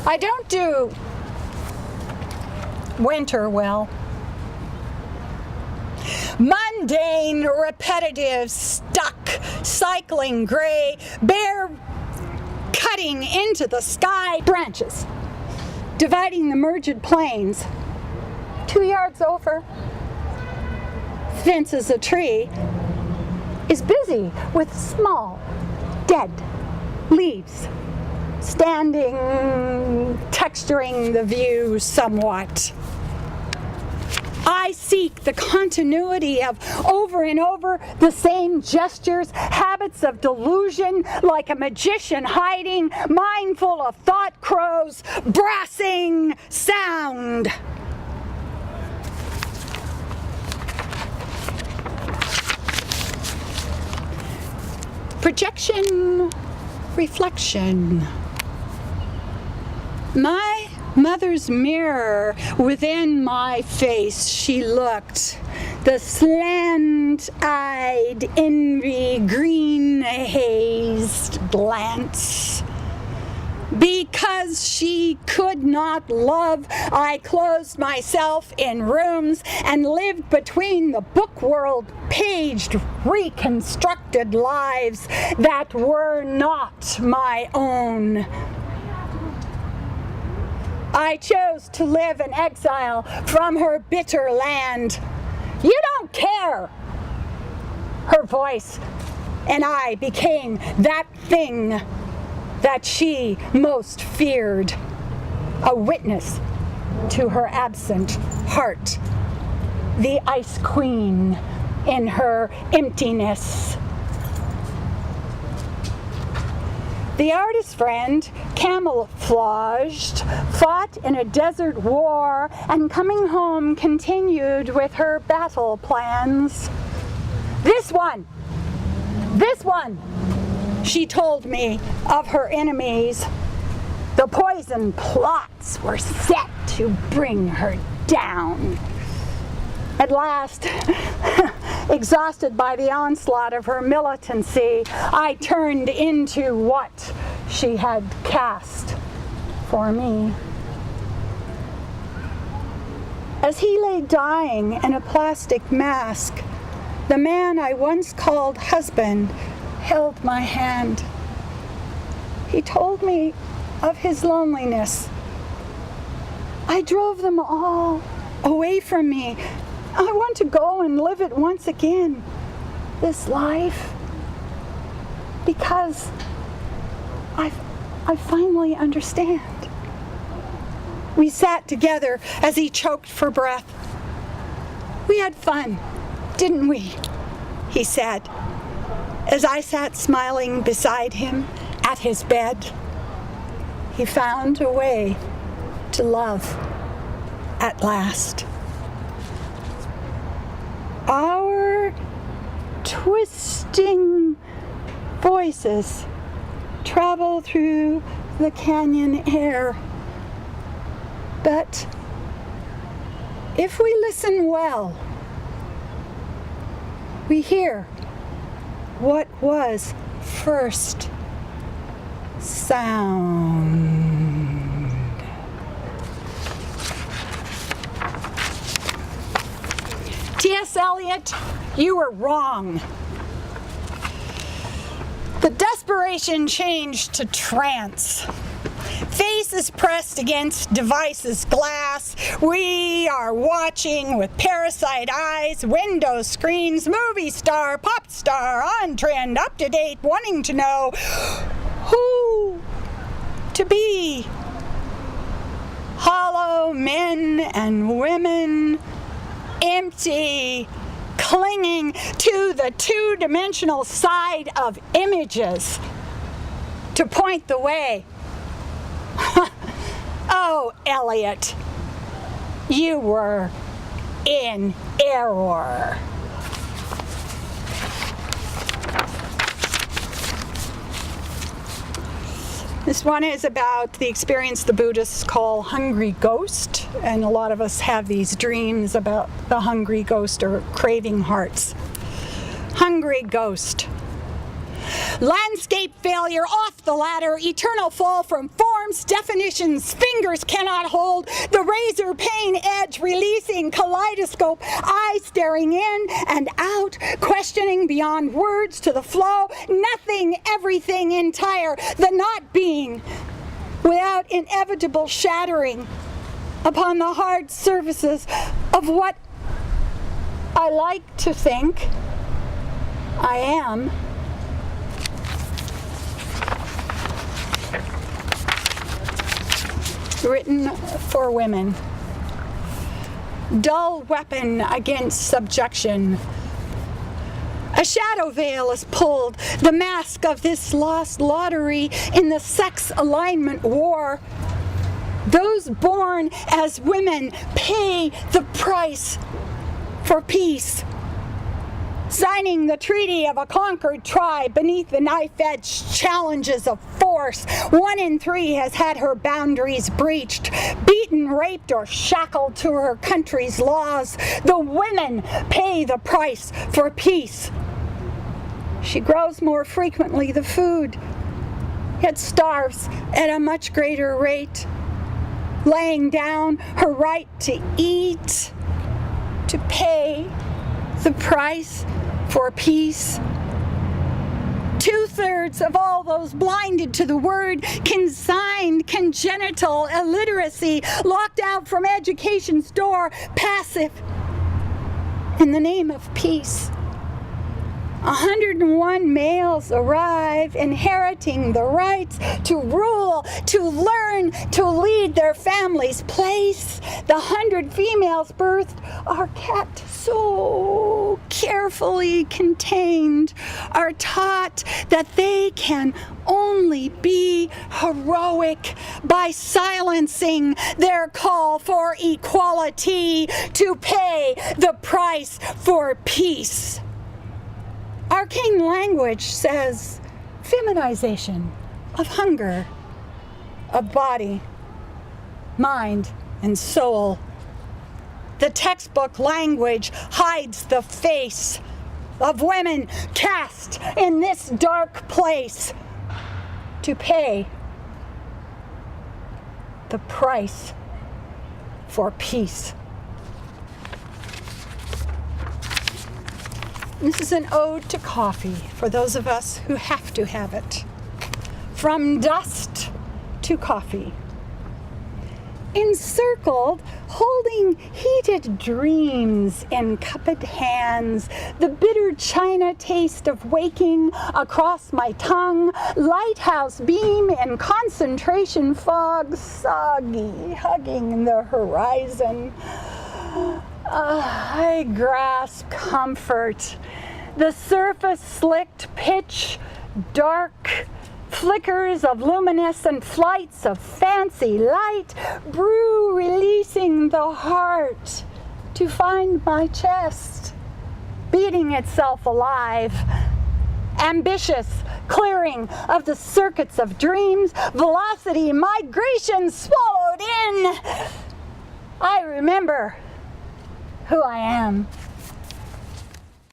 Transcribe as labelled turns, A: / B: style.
A: I don't do winter well. Mundane, repetitive, stuck, cycling gray, bare cutting into the sky branches, dividing the merged plains. 2 yards over, fences a tree, is busy with small, dead leaves, standing, texturing the view somewhat. I seek the continuity of over and over the same gestures, habits of delusion, like a magician hiding, mindful of thought crows, brassing sound. Projection, reflection. My mother's mirror within my face, she looked, the slant-eyed, envy, green-hazed glance. Because she could not love, I closed myself in rooms and lived between the book world paged, reconstructed lives that were not my own. I chose to live in exile from her bitter land. You don't care! Her voice and I became that thing that she most feared, a witness to her absent heart, the ice queen in her emptiness. The artist friend, camouflaged, fought in a desert war, and coming home continued with her battle plans. This one, she told me of her enemies. The poison plots were set to bring her down. At last, exhausted by the onslaught of her militancy, I turned into what she had cast for me. As he lay dying in a plastic mask, the man I once called husband held my hand. He told me of his loneliness. I drove them all away from me. I want to go and live it once again, this life, because I finally understand. We sat together as he choked for breath. We had fun, didn't we? He said, as I sat smiling beside him at his bed. He found a way to love at last. Our twisting voices travel through the canyon air. But if we listen well, we hear what was first sound. T.S. Eliot, you were wrong. The desperation changed to trance. Faces pressed against devices' glass. We are watching with parasite eyes, window screens, movie star, pop star, on trend, up to date, wanting to know who to be. Hollow men and women, empty, clinging to the two-dimensional side of images to point the way. Oh, Eliot, you were in error. This one is about the experience the Buddhists call hungry ghost, and a lot of us have these dreams about the hungry ghost or craving hearts. Hungry ghost. landscape failure, off the ladder, eternal fall from forms, definitions, fingers cannot hold, the razor pane edge releasing, kaleidoscope, eye staring in and out, questioning beyond words to the flow, nothing, everything entire, the not being, without inevitable shattering upon the hard surfaces of what I like to think I am. Written for women. Dull weapon against subjection. A shadow veil is pulled, the mask of this lost lottery in the sex alignment war. Those born as women pay the price for peace. Signing the treaty of a conquered tribe beneath the knife-edged challenges of force. 1 in 3 has had her boundaries breached, beaten, raped, or shackled to her country's laws. The women pay the price for peace. She grows more frequently the food, yet starves at a much greater rate, laying down her right to eat, to pay the price for peace. 2/3 of all those blinded to the word, consigned congenital illiteracy, locked out from education's door, passive in the name of peace. 101 males arrive, inheriting the rights to rule, to learn, to lead their family's place. The 100 females birthed are kept so carefully contained, are taught that they can only be heroic by silencing their call for equality, to pay the price for peace. Arcane language says feminization of hunger, of body, mind, and soul. The textbook language hides the face of women cast in this dark place to pay the price for peace. This is an ode to coffee for those of us who have to have it. From dust to coffee. Encircled, holding heated dreams in cupped hands, the bitter china taste of waking across my tongue, lighthouse beam in concentration fog, soggy, hugging the horizon. I grasp comfort. The surface slicked pitch, dark, flickers of luminescent flights of fancy light, brew releasing the heart to find my chest, beating itself alive. Ambitious clearing of the circuits of dreams, velocity, migration swallowed in. I remember who I am.